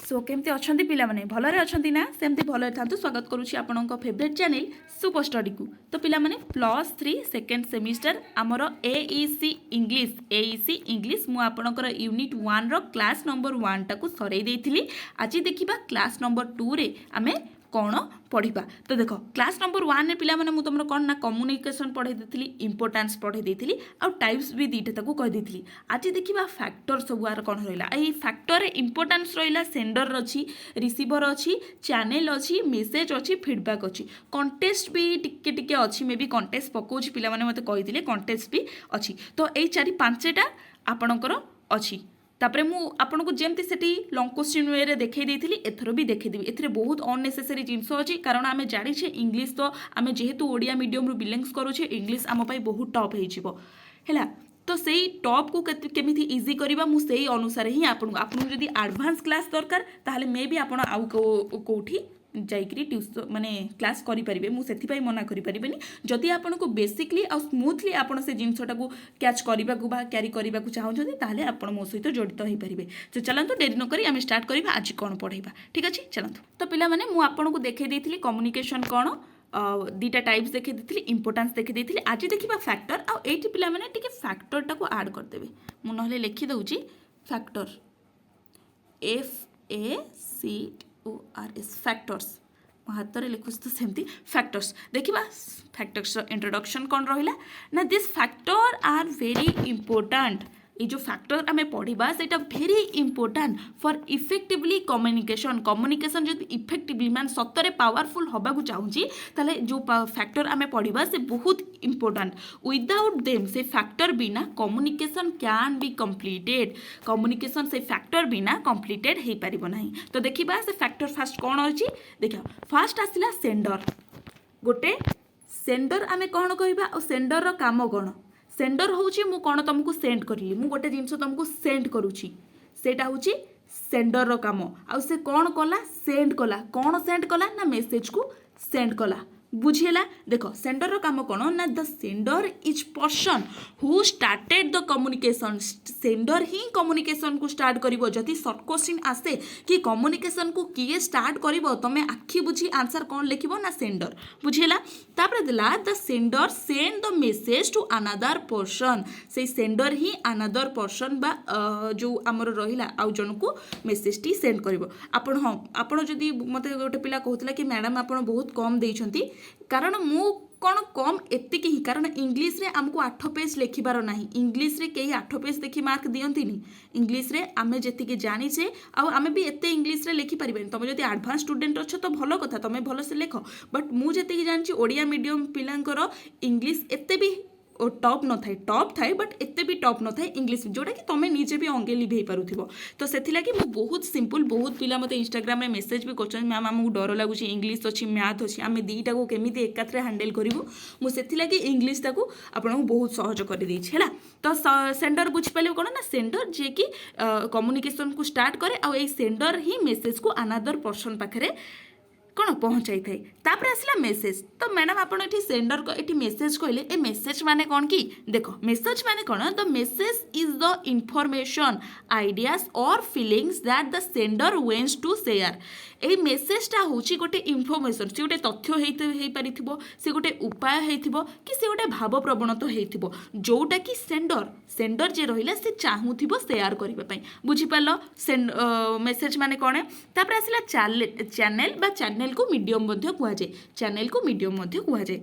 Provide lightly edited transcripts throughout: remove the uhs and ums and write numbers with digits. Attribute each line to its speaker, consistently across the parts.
Speaker 1: सो केमती अच्छा पिलाने भलरे अच्छा ना सेमती भल था स्वागत करुच्ची आपण फेवरेट चैनल सुपर स्टडी को। तो पिलाने +3 सेकेंड सेमिस्टर आमर एईसी इंग्लीश मु आपणकर यूनिट 1 रो क्लास नंबर 1 टाकू सरई देइथिली। आज देखिबा क्लास नंबर 2 रे आमे कौन पढ़ा। तो देख क्लास नंबर 1 पिला माने मु तुमर कौन ना कम्युनिकेशन पढ़ाई देथिली, इंपोर्टेंस पढ़ाई देथिली आ टाइप्स भी दीटा ताकू कहि देथिली। आज देखिबा फैक्टर सब आर कौन रहिला। एई फैक्टर रे इंपोर्टेंस रहिला सेंडर अछि, रिसीवर अछि, चैनल अछि, मेसेज अछि, फीडबैक अछि, कंटेस्ट भी टिके टिके अछि। मे भी कंटेस्ट पकोछि पिला माने मते कहिथिले कंटेस्ट भी अछि। तो एई 4-5टा आपणकर अछि। तापरे मु आपन को जेमती सेठी लॉन्ग क्वेश्चन वे रे देखै देथिली एथरो भी देखै देबी। एथरे बहुत अननेसेसरी जिंस अछि कारण आमे जानि छे इंग्लिश तो आमे जेहेतु ओडिया मीडियम रु बिलोंग्स करू छे इंग्लिश आम पई बहुत टफ हे जिवो हैला। तो सेही टॉप को केमिथि इजी करिबा मु सेही अनुसार ही आपन जदी एडवांस क्लास दरकार ताहले मे भी आपन आउ कोठी जाइकरी ट्यूशन माने क्लास करि परिबे। मु सेथि पई मना करि परिबेनी। जदि आपन को बेसिकली आ स्मूथली आपन से जिंसटा को कैच करिबा को बा कैरी करिबा को चाहौ जदि ताहले आपन मो सहित जडित होई परिबे। तो चलंतु देरी न करी आमे स्टार्ट करिबा आज कोन पढाइबा। ठीक अछि चलंतु। तो पिला माने मु आपन को देखै देथिली कम्युनिकेशन कोन दीटा टाइप्स देखै देथिली, इंपोर्टेंस देखै देथिली। आज देखिबा फैक्टर आ एठी पिला माने टिके फैक्टर टा को ऐड कर देबे। मु नहले लिखि दउची फैक्टर FACTORS फैक्टर्स हाथ में लिखुच तो सेमती फैक्टर्स देखिबा। फैक्टर्स इंट्रोडक्शन कौन रहिला ना this factor are very important. ये जो फैक्टर आमे पढ़िबा सेटा very important for effectively communication जब इफेक्टिवली मान सतरे पावरफुल होबा को चाहूची ताले जो फैक्टर आमे पढ़िबा से बहुत इंपोर्टेंट। विदाउट देम से फैक्टर बिना communication can be completed. Communication से फैक्टर बिना कंप्लीटेड हे परिबो नाही। तो देखिबा से फैक्टर फास्ट कौन अछि देखा। फास्ट आसिला सेंडर। गोटे सेंडर आमे कौन कहबा और सेंडर रो काम कौन। सेंडर होउची मु कौन तुमको सेंड करली, मु गोटे जिनस तुमको सेंड करूची सेटा होउची सेंडर रो काम। आ से कौन कला सेंड कला। कौन सेंड कला ना मेसेज को सेंड कला। बुझिला देखो सेंडर रो काम कौन ना the sender is person who started the communication. Sender he communication को स्टार्ट करिवो। जदि शॉर्ट क्वेश्चन आसे कि कम्युनिकेशन को किए स्टार्ट करिवो तमे आखि बुझी आंसर कौन लिखिबो ना सेंडर। बुझिला तापर देला the sender send the message to another person. से सेंडर ही अनदर पर्सन बा जो हमर रहिला आउ जन को मेसेज टी सेंड करिवो। आपण हां आपण जदि मते गोटे पिला कहउतला कि मैडम आपण बहुत कम देइछंती कारण मु कौन कम एतिक ही कारण इंग्लिश रे हमको 8 पेज लिखिबार नाही। इंग्लिश रे कई 8 पेज देखि मार्क दियंतिनी। इंग्लिश रे आमे जेतिके जानिछे आ आमे भी एते इंग्लिश रे लिखि परिबेन। तमे जदि एडवांस स्टूडेंट अछ तो भलो कथा तमे भलो से लेख। बट मु जेतिके जानिछि ओडिया मीडियम पिलांकर इंग्लिश एते भी टॉप न थाए। टॉप थाए बट एते भी टॉप न थाए इंग्लिश जोटा कि तमे निजे भी अंगे लिभे पारुथिबो। तो सेथि लागि मु बहुत सिंपल बहुत पिला मते इंस्टाग्राम रे मेसेज भी करछन मैम हमहु डर लागुछि इंग्लिश अछि मैथ अछि आमे दीटा को केमिति एकाथरे हैंडल करिवो। मु सेथि लागि इंग्लिश ताकू आपन बहुत सहज कर दै छी हैला। तो सेंडर बुझ पाले कोन ना सेंडर जे कि कम्युनिकेशन को स्टार्ट करे आ ए सेंडर ही मेसेज को अनदर पर्सन पाखरे कौन पहुँचाई थाए। तापर आसला मेसेज। तो मैडम आपन एठी सेंडर को एठी मेसेज कहले ए मेसेज माने कौन की देखो मेसेज माने कौन the message is the information ideas और feelings that the sender wants to share. ए मेसेजटा होची गोटे इनफॉरमेशन से गोटे तथ्य हेइ परिथिबो से गोटे उपाय हेइथिबो कि से गोटे भाव प्रवणत हेइथिबो जोटा कि सेंडर जे रहिला से चाहूथिबो शेयर करिबा पई। बुझि पालो मेसेज माने कोन। तापर आसिला चैनल बा चैनल को मीडियम मध्य कुआ जाय। चैनल को मीडियम मध्य कुआ जाय।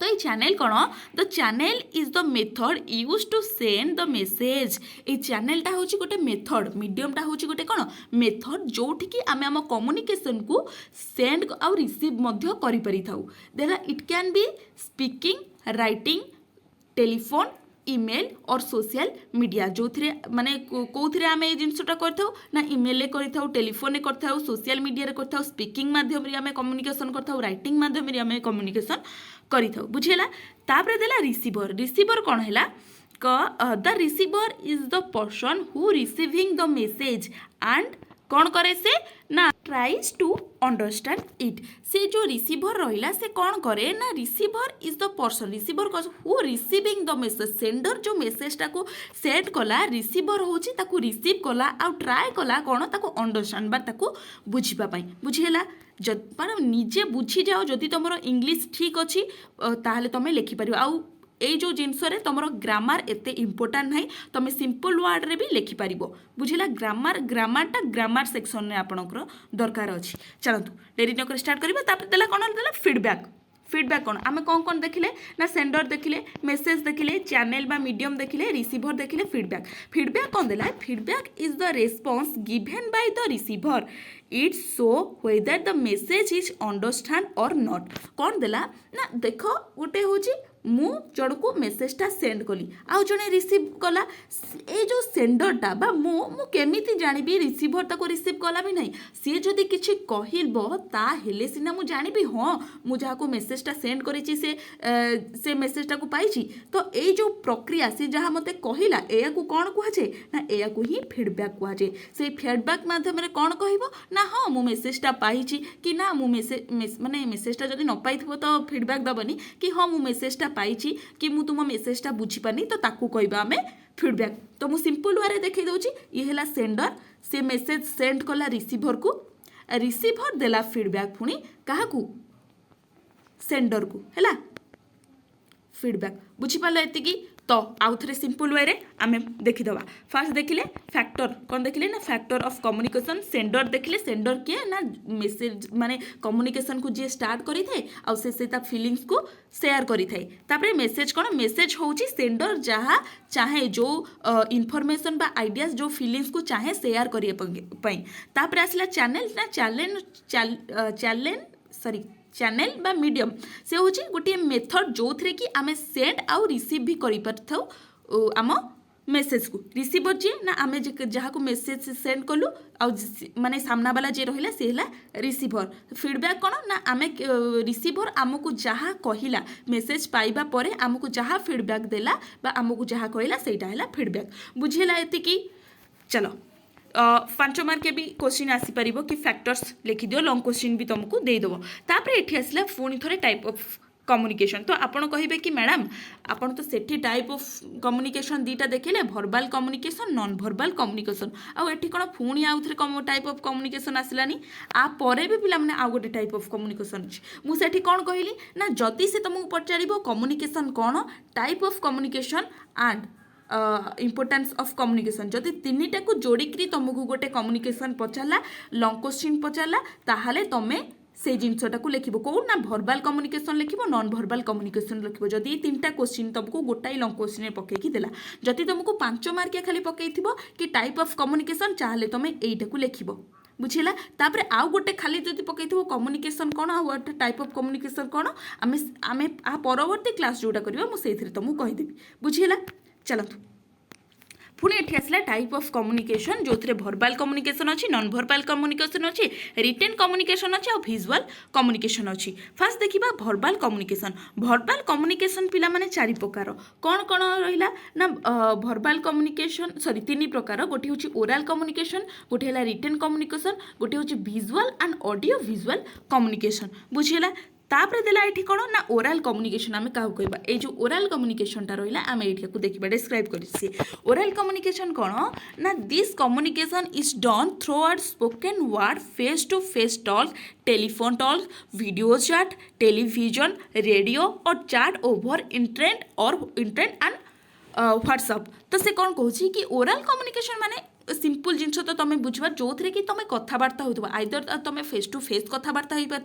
Speaker 1: तो ये चैनल कौन the channel is the method use to send the message. ये चैनलटा हूँ गोटे मेथड मीडियमटा हूँ गोटे कौन मेथड जोठी कि आमे आम कम्युनिकेशन को सेंड आउ रिसीव मध्य करि परि थाउ। देला it can be speaking writing telephone email और सोशल मीडिया जो थे माने कौन आम ये जिनटा कर ना इमेल कर टेलीफोन कर सोशल मीडिया कर स्पीकिंग माध्यम आम कम्युनिकेशन कर राइटिंग माध्यम आम कम्युनिकेशन कर बुझीला। तापर देला रिसीवर। रिसीवर कौन है the receiver is the person who receiving the message and कौन करे से ना ट्राइज टू अंडरस्टैंड इट से जो रिसीभर रहा से कौन करे ना receiver is the person receiver who receiving the message sender जो मेसेजटा को सेंड कला रिसीभर होची ताकू रिसीव कला आउ ट्राए कला कौन ताकू अंडरस्टैंड बा ताकू बुझीबा पई बुझीला मान निजे बुझी जाओ जदि तुम इंग्लीश ठीक अच्छी ताहले तुम लिखिपर आउ এই जो जिनस तुम ग्रामर एत इम्पोर्टाट ना तुम सिंपल वर्ड रे भी लिखिपर बुझला ग्रामरटा ग्रामर सेक्शन में आपंकर दरकार अच्छी चलतु डेरी नक स्टार्ट करवा देला कौन देला फीडबैक कौन आम कौन देखिले ना सेंडर देखिले मेसेज देखिले चैनल बा मीडियम देखिले रिसीभर देखिले फीडबैक कौन देला feedback is the response given by the receiver it show whether the message is understand और नॉट कौन देला ना देख गोटे हूँ मु जन को मेसेजटा सेंड कली आउ जड़े रिसीव कला ए जो सेंडरटा बा मु केमिति जानिबी रिसीभर ताको रिसीव कला भी नहीं सी जदि किछि कहिबो ता हेले सिना मु जानिबी हाँ मु जहा को मेसेजटा सेंड करिछि से मेसेजटा को पाइछि तो ए जो प्रक्रिया से जहा मते कहिला एया को कोन कुहा जे ना एया को ही फीडबैक कुहा जे से फीडबैक माध्यम रे कोन कहिबो ना हाँ मु मेसेजटा पाइछि कि ना मु माने मेसेजटा जदि न पाइथिबो तो फीडबैक दबनी कि हाँ मु मेसेजटा पाइछि कि मु तुम मेसेजटा बुझी पानी तो ताकू कहबा आमे फीडबैक तो मु सिंपल वे देखै दउछि ये हला सेंडर से मेसेज सेंड कला रिसीभर को रिसीभर देला फीडबैक पुणी काहाकू सेंडर को हला फीडबैक बुझी पाला एतिकी तो आउ थे सिंपल वे आम देखीदवा फास्ट देखिले फैक्टर कौन देखिले ना फैक्टर ऑफ कम्युनिकेशन सेंडर देखिले सेंडर किए ना मेसेज माने कम्युनिकेशन को जी स्टार्ट करी थाए आउ से ता फीलिंग्स को शेयर करी थाए तापरे मेसेज कौन मेसेज होउची सेंडर जहाँ चाहे जो इनफॉरमेशन बा आइडियाज जो फीलिंग्स को चाहे शेयर करिए पई तापरे आसला चैनल ना चैनल बा मीडियम से हूँ गोटे मेथड जो थे कि आम सेंड आउ रिसीव भी कर आम मेसेज को रिसीवर जी ना आम जहाँ को मेसेज सेंड कलु आउ माने सामना वाला जे रहिला से हला रिसीवर फीडबैक कौन ना आम रिसीवर आमको जहाँ कहला मेसेज पाइबा परे आमको जहाँ फीडबैक देला बा आमको जहाँ कहला सेटा हला फीडबैक बुझेला एतिकी चलो 5 मार्क के भी क्वेश्चन आसीपर कि फैक्टर्स लिखिदियो लॉन्ग क्वेश्चन भी तुमको देदेव तापर ये आसला पुणी थे टाइप ऑफ कम्युनिकेशन तो आपड़ कहे कि मैडम आपड़ तो सेठी टाइप ऑफ कम्युनिकेशन दीटा देखिले भर्बाल कम्युनिकेशन नॉन भर्बाल कम्युनिकेशन आउ एठी कोन पुणी आउ थे टाइप ऑफ कम्युनिकेशन आसलानी आ परे भी पिला माने आउ गोटे टाइप ऑफ कम्युनिकेशन अछि मु सेठी कोन कहली ना जदि से तुमको पचारिबो कम्युनिकेशन कोन type of communication and importance of communication जदि तीनटा को जोड़िकी तुमको गोटे कम्युनिकेशन पचारा लॉन्ग क्वेश्चन पचारा ताहले तमे से जिनसटा को लिख कौन ना भर्बाल कम्युनिकेशन लिख नॉन भर्बाल कम्युनिकेशन लिख जदि 3टा क्वेश्चन तुमको गोटाई लॉन्ग क्वेश्चन पकईकी देला जदि तुमको 5 मार्किया खाली पकई कि टाइप ऑफ कम्युनिकेशन चाहे तुम यहीटा को लिख बुझेगा तापर आउ गोटे खाली जब पकई कम्युनिकेशन कौन आउ टाइप ऑफ कम्युनिकेशन कौन आम आम आ परवर्ती क्लास जोटा करवा मुझे तुमको कहीदेवी बुझेगा चलतु पुणी ये आसला टाइप ऑफ कम्युनिकेशन जो थे भर्बाल कम्युनिकेशन अच्छी नॉन भर्बाल कम्युनिकेशन अच्छी रिटेन कम्युनिकेशन अच्छी और विजुअल कम्युनिकेशन अच्छी फास्ट देखा भर्बाल कम्युनिकेशन पिला माने 4 प्रकार कौन कौन रहा ना भर्बाल कम्युनिकेशन सॉरी 3 प्रकार गोटे हूँ ओराल कम्युनिकेशन गोटे है रिटेन कम्युनिकेशन गोटे हूँ visual and audio visual communication बुझेगा तापर देला ये कौन ना ओराल कम्युनिकेशन आम क्या कहवा ये जो ओराल कम्युनिकेशनटा रहा आम ये देखा डिस्क्राइब कर ओराल कम्युनिकेशन कौन ना this communication is done through out spoken word face to face talk telephone talk video chat television radio और chat over internet and WhatsApp तो से कौन कहूँ कि ओराल कम्युनिकेशन माने सिंपल जिनस तो तुम बुझा जो थे कि तुम कथबार्ता हो आइदर तुम फेस टू फेस कथबार्ता हो पार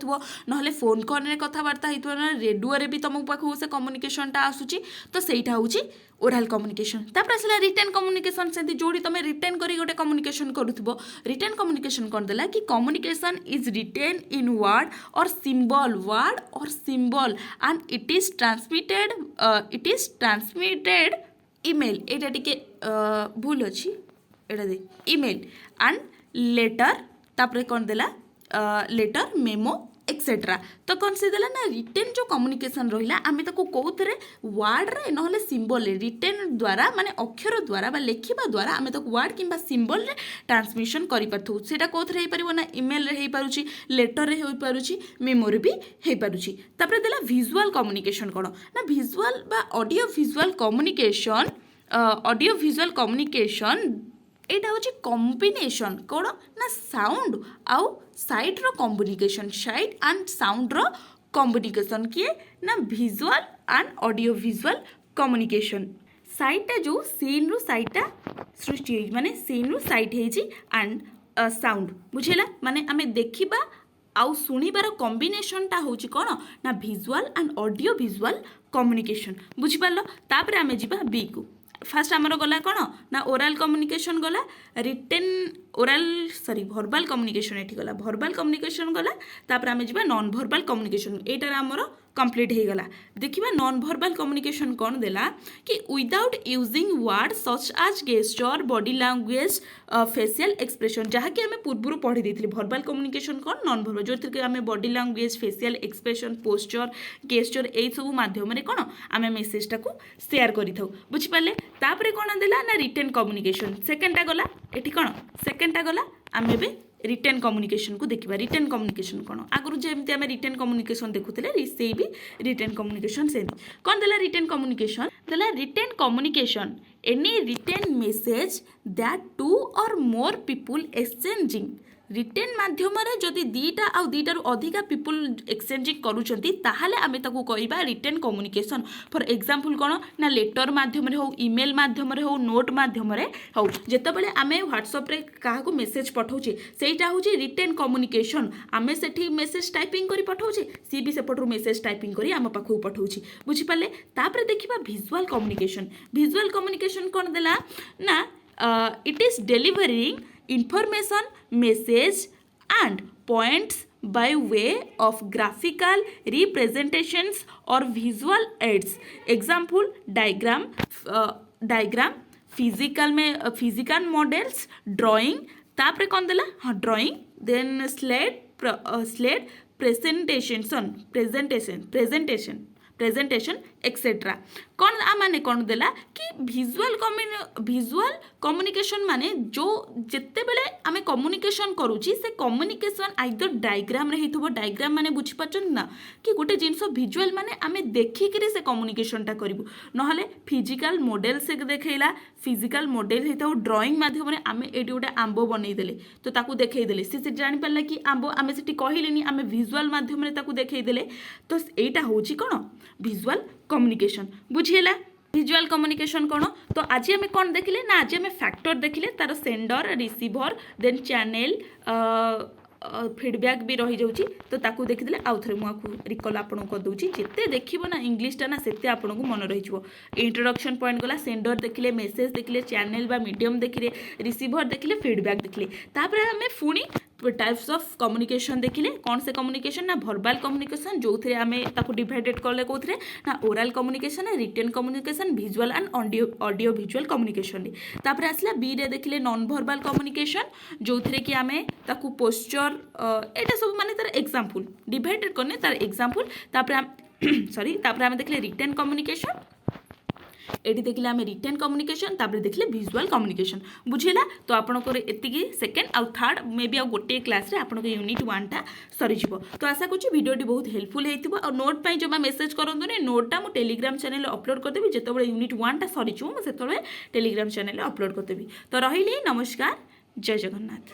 Speaker 1: ना फोन कॉल में कथबार्ता हो ना रेडियो रे भी तुम पाखु से कम्युनिकेशनटा आसूची तो सहीटा हूँ ओराल कम्युनिकेशन तापर आसला रिटेन कम्युनिकेशन से जोड़ी तुम रिटेन करी गोटे कम्युनिकेशन करूथबो रिटेन कम्युनिकेशन कर देला कि communication is written in word और symbol and it is transmitted email एटा टिके भूल अच्छी एटा दे ईमेल एंड लेटर तापर कौन देला लेटर मेमो एक्सेट्रा एक्सेट्रा। तो कौन से देला ना रिटेन जो कम्युनिकेशन रहिला आमे ताको कोउतरे वर्ड रे नहले सिंबल रे रिटेन द्वारा माने अक्षर द्वारा बा लेखिबा द्वारा आमे ताको वर्ड किंबा सिंबल रे ट्रांसमिशन करि परथु। सेटा कोथरे हे परिबो ना ईमेल रे हे पारुची, लेटर रे हे पारुची, मेमोरी भी हे पारुची। तापर देला विजुअल कम्युनिकेशन कोन ना विजुअल बा ऑडियो विजुअल कम्युनिकेशन एटा होची कॉम्बिनेशन कोन ना साउंड आउ साइट रो कम्युनिकेशन, साइट एंड साउंड रो कम्युनिकेशन किए ना visual and audio visual communication. साइटा जो सीन रु साइटा सृष्टि होई माने सीन रु साइट हेजी एंड साउंड बुझेला माने आमे देखिबा आउ शुणिबार कॉम्बिनेशनटा होची कोन ना visual and audio visual communication बुझी पारलो। तापर आमे जिबा बी को। फास्ट आमर गला कौन ना ओराल कम्युनिकेशन गला रिटेन भर्बाल कम्युनिकेशन एठी गला भर्बाल कम्युनिकेशन गला। तापर आमे जिबा नॉन भर्बाल कम्युनिकेशन एटार आमर कंप्लीट हो गला। देखिबा नॉन भर्बाल कम्युनिकेशन कौन देला कि विदाउट यूजिंग वर्ड सच आज gesture body language facial expression जहाँ कि आमे पूर्व पढ़ी देथिले। भर्बाल कम्युनिकेशन कौन नॉन भर्बाल जो कि आमे body language facial expression posture gesture एई सब माध्यम रे कौन आमे मेसेजटा को शेयर करि थाउ बुझि पाले। तापरे कौन देला ना रिटेन कम्युनिकेशन सेकेंडटा गला एठी कौन सेकेंडटा गला आमे बे रिटेन कम्युनिकेशन को देखिबा। रिटेन कम्युनिकेशन कौन आगु जेमती आमे रिटेन कम्युनिकेशन देखुथिले से भी रिटेन कम्युनिकेशन से कौन देला written communication any written message that two और मोर पीपुल एक्सचेंजिंग रिटेन माध्यम जदि दीटा आउ दीटार अधिका पीपुल एक्सचेंजिंग करूछंती ताहाले आमे ताकू कहबा रिटेन कम्युनिकेशन। फॉर एग्जांपल कोन ना लेटर माध्यम रे हो ईमेल माध्यम रे हो नोट माध्यम रे हो जेतेबेले आमे व्हाट्सएप रे काहाकू मेसेज पठाउछे सेटा होची रिटेन कम्युनिकेशन। आमे सेठी मेसेज टाइपिंग करी पठाउछे सी भी सेपटरू मेसेज टाइपिंग करी आम पाखु पठाउछी बुझी पाले। तापर देखिबा विजुअल कम्युनिकेशन कोन देला ना it is delivering information message and points by way of graphical representations or visual aids example diagram physical models drawing। तापरे कौन देला हाँ drawing then slate presentation etcetera. कौन आ माने कौन देला कि विजुअल कम्युनिकेशन माने जो जिते बेले आमे कम्युनिकेशन करूची से कम्युनिकेशन आइदर डायग्राम रे हिथबो। डायग्राम माने बुझी पाचन ना कि गोटे जिंस विजुअल माने आमे देखि करी से कम्युनिकेशनटा करिवु नहले फिजिकल मॉडल से देखैला फिजिकल मॉडल हेताउ ड्राइंग माध्यम रे आमे एडी गोटे आंबो बनै देले तो ताकू देखै देले से जानि पारला कि आंबो आमे सेठी कहिलेनी आमे विजुअल माध्यम रे ताकू देखै देले तो एटा होची कोन विजुअल कम्युनिकेशन बुझिएला। विजुअल कम्युनिकेशन कौन तो आज आम कौन देखिले ना आज आम फैक्टर देखिले तार सेंडर रिसीभर देन चैनल फीडबैक भी रही जाऊँगी तो ताकू देखीदे आउ थे मुझे रिकल आपको करदे जिते देखो ना इंग्लीशटा ना से आपको मन रही इंट्रोडक्शन पॉइंट गला सेंडर देखिले मेसेज देखिले चैनल बा मीडियम देखिले रिसीभर देखिले फीडबैक देखिले। तापर आम पुणी टाइप्स ऑफ कम्युनिकेशन देखिले कौन से कम्युनिकेशन ना भर्बाल कम्युनिकेशन जो थे आम ताकू डिवाइडेड कले कौन ना oral communication written communication visual and audio visual communication. तापर आसला बी रे देखिले नॉन भर्बाल कम्युनिकेशन जो थे कि आम ताकू पोस्चर एटा सब माने तार एग्जांपल डिवाइडेड करने तार एग्जांपल। तापर आम देखिले रिटेन कम्युनिकेशन एटी देखिले आम रिटेन कम्युनिकेशन तापर देखिले विजुअल कम्युनिकेशन बुझेला। तो आपनकर एतिकी सेकेंड आउ थर्ड मे बी आउ गोटे क्लास रे आपनकर यूनिट 1 टा सरी जिवो। तो आशा करछि वीडियोटी बहुत हेल्पफुल हेतिबो और नोट पई जमा मेसेज करंतु ने नोट टा मु टेलीग्राम चैनल रे अपलोड कर देबी जेतबे यूनिट 1 टा सरी जिवो मु सेतबे टेलीग्राम चैनल रे अपलोड कर देबी। तो रहिली नमस्कार जय जगन्नाथ।